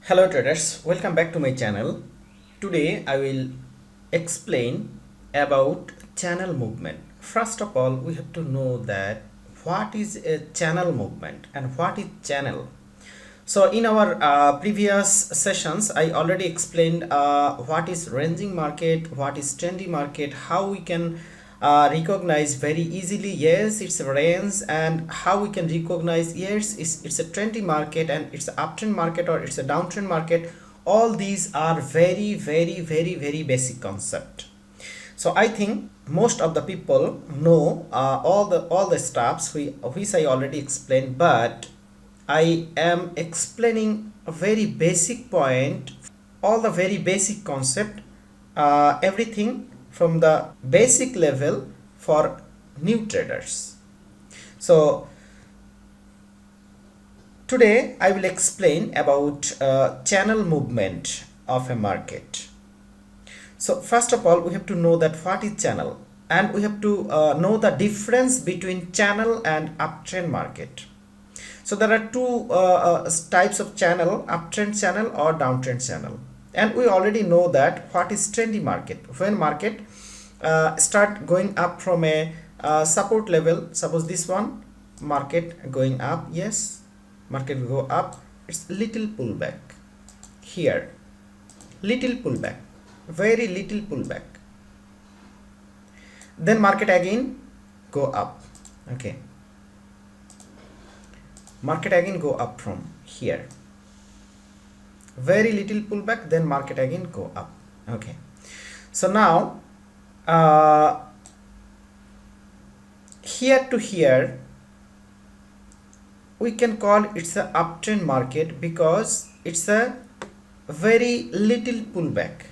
Hello traders, welcome back to my channel. Today I will explain about channel movement. First of all, we have to know that what is a channel movement and what is channel. So in our previous sessions, I already explained what is ranging market, what is trendy market, how we can recognize very easily yes it's a range, and how we can recognize yes it's a trendy market and it's an uptrend market or it's a downtrend market. All these are very basic concept. So I think most of the people know all the stuffs which I already explained, but I am explaining a very basic point, all the very basic concept, everything from the basic level for new traders. So today I will explain about channel movement of a market. So first of all, we have to know that what is channel, and we have to know the difference between channel and uptrend market. So there are two types of channel: uptrend channel or downtrend channel. And we already know that what is trendy market. When market start going up from a support level, suppose this one, market going up, yes, market will go up, it's little pullback here, little pullback, very little pullback, then market again go up, okay, market again go up from here, very little pullback, then market again go up, okay. So now here to here we can call it's a uptrend market because it's a very little pullback.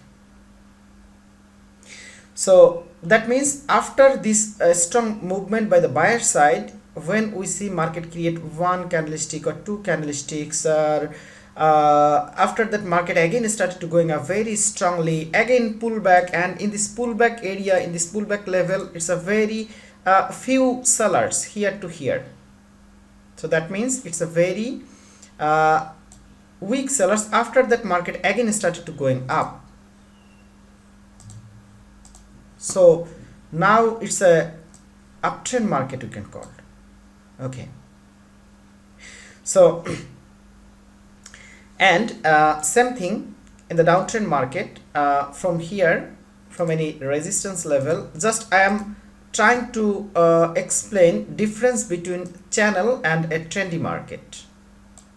So that means after this strong movement by the buyer side, when we see market create one candlestick or two candlesticks, or after that market again started to going up very strongly, again pullback, and in this pullback area, in this pullback level, it's a very few sellers here to here. So that means it's a very weak sellers. After that market again started to going up. So now it's a uptrend market, you can call it. Okay. So and same thing in the downtrend market, from here, from any resistance level, just I am trying to explain difference between channel and a trendy market.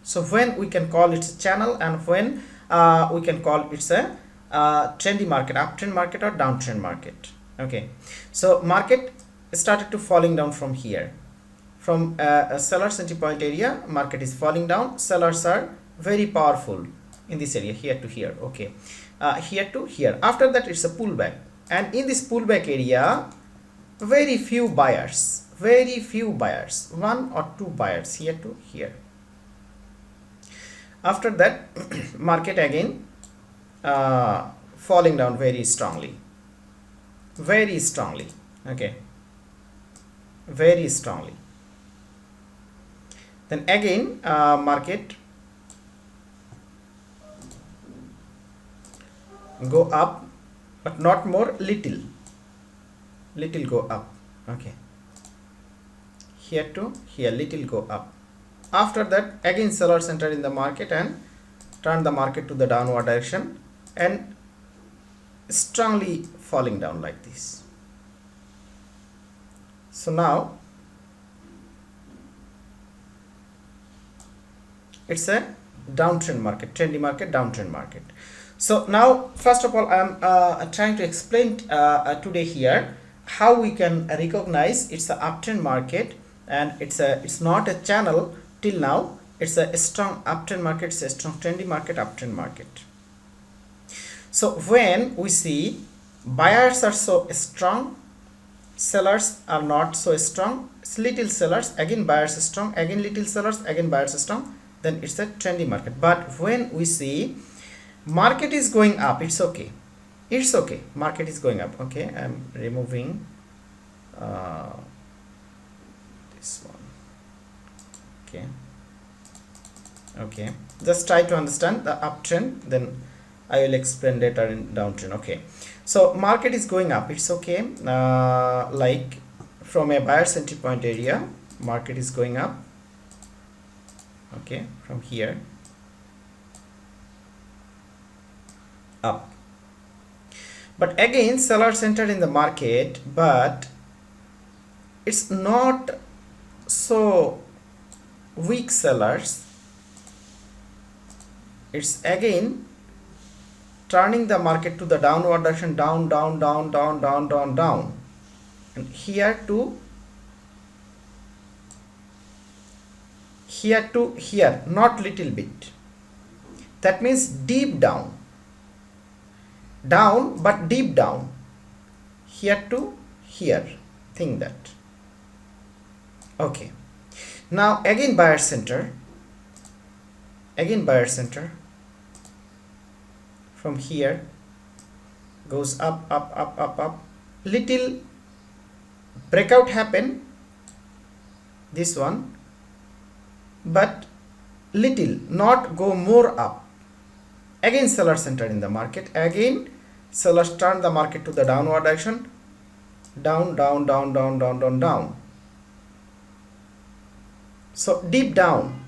So when we can call it a channel and when we can call it's a trendy market, uptrend market or downtrend market. Okay, so market started to falling down from here, from a seller's entry point area, market is falling down, sellers are very powerful in this area here to here, okay, here to here. After that it's a pullback, and in this pullback area very few buyers, one or two buyers here to here. After that market again falling down very strongly, okay, very strongly. Then again market go up, but not more, little go up, okay, here to here, little go up. After that again sellers enter in the market and turn the market to the downward direction and strongly falling down like this. So now it's a downtrend market, trendy market, downtrend market. So now first of all I am trying to explain today here how we can recognize it's a uptrend market, and it's not a channel till now, it's a strong uptrend market, it's a strong trendy market, uptrend market. So when we see buyers are so strong, sellers are not so strong, it's little sellers, again buyers strong, again little sellers, again buyers strong, then it's a trendy market. But when we see market is going up, it's okay, market is going up, okay, I'm removing this one, okay, Okay, just try to understand the uptrend, then I will explain later in downtrend. Okay, so market is going up, it's okay. Like from a buyer's entry point area, market is going up. Okay, from here up, but again sellers entered in the market, but it's not so weak sellers. It's again turning the market to the downward direction, down, down, down, down, down, down, down, and here to here, not little bit. That means deep down, down but deep down, here to here. Think that. Okay. Now again buyer center. Again buyer center. From here goes up, up, up, up, up. Little breakout happen. This one, but little, not go more up. Again sellers entered in the market. Again sellers turn the market to the downward direction, down, down, down, down, down, down, down. So deep down,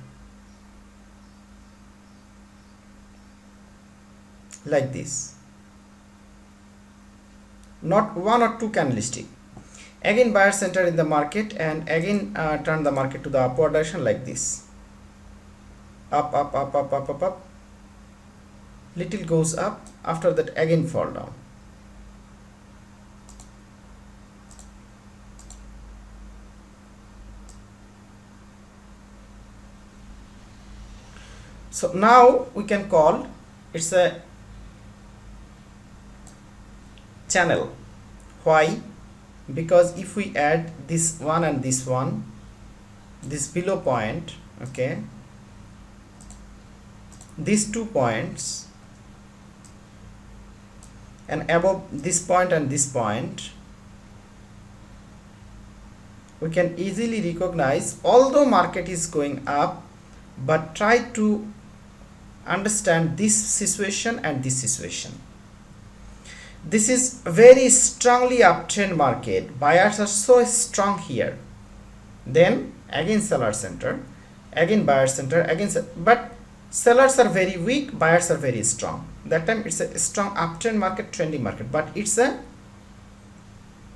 like this, not one or two candlestick. Again buyers enter in the market and again turn the market to the upward direction like this, up, up, up, up, up, up, up. Little goes up, after that again fall down. So now we can call it's a channel. Why? Because if we add this one and this one, this below point, okay, these 2 points, and above this point and this point, we can easily recognize, although market is going up, but try to understand this situation and this situation. This is very strongly uptrend market. Buyers are so strong here. Then again seller center, again buyer center, again, but sellers are very weak, buyers are very strong. That time it's a strong uptrend market, trending market, but it's a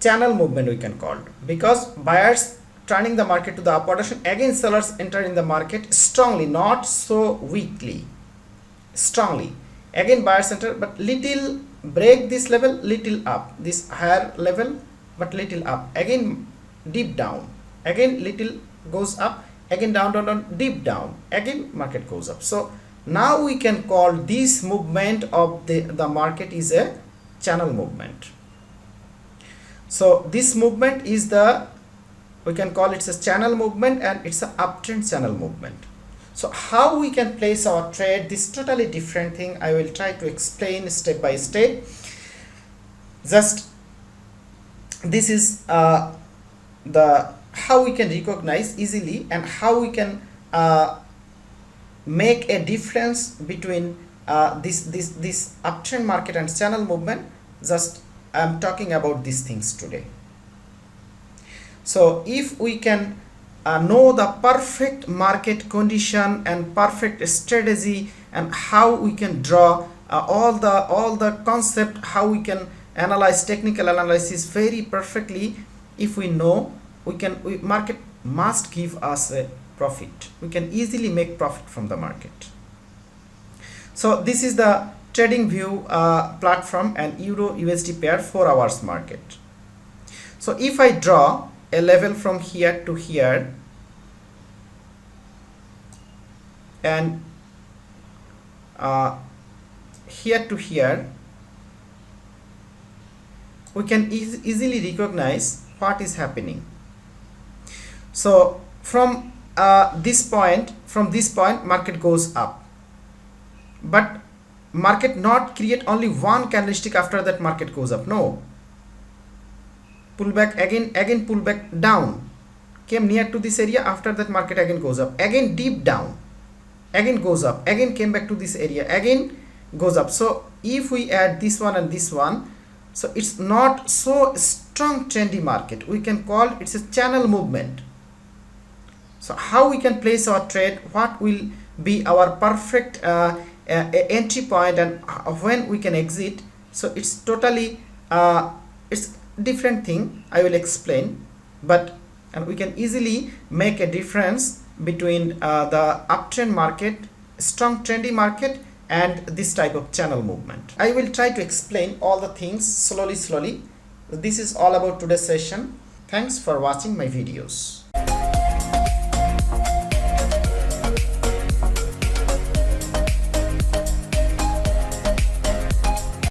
channel movement we can call it, because buyers turning the market to the upward direction, again sellers enter in the market strongly, not so weakly, strongly. Again buyer center, but little break this level, little up, this higher level, but little up, again deep down, again little goes up, again down, down, down, deep down, again market goes up. So now we can call this movement of the market is a channel movement. So this movement is the, we can call it a channel movement, and it's an uptrend channel movement. So how we can place our trade, this totally different thing. I will try to explain step by step. Just this is the how we can recognize easily and how we can make a difference between this uptrend market and channel movement. Just I'm talking about these things today. So if we can know the perfect market condition and perfect strategy, and how we can draw all the concept, how we can analyze technical analysis very perfectly, if we know, market must give us a profit. We can easily make profit from the market. So this is the trading view platform and euro USD pair 4 hours market. So if I draw a level from here to here, and here to here, we can easily recognize what is happening. So from this point market goes up, but market not create only one candlestick, after that market goes up. No, pull back, again pull back down, came near to this area, after that market again goes up, again deep down, again goes up, again came back to this area, again goes up. So if we add this one and this one, so it's not so strong trendy market. We can call it's a channel movement. So how we can place our trade, what will be our perfect entry point, and when we can exit. So it's totally it's different thing I will explain, but and we can easily make a difference between the uptrend market, strong trendy market, and this type of channel movement. I will try to explain all the things slowly. This is all about today's session. Thanks for watching my videos.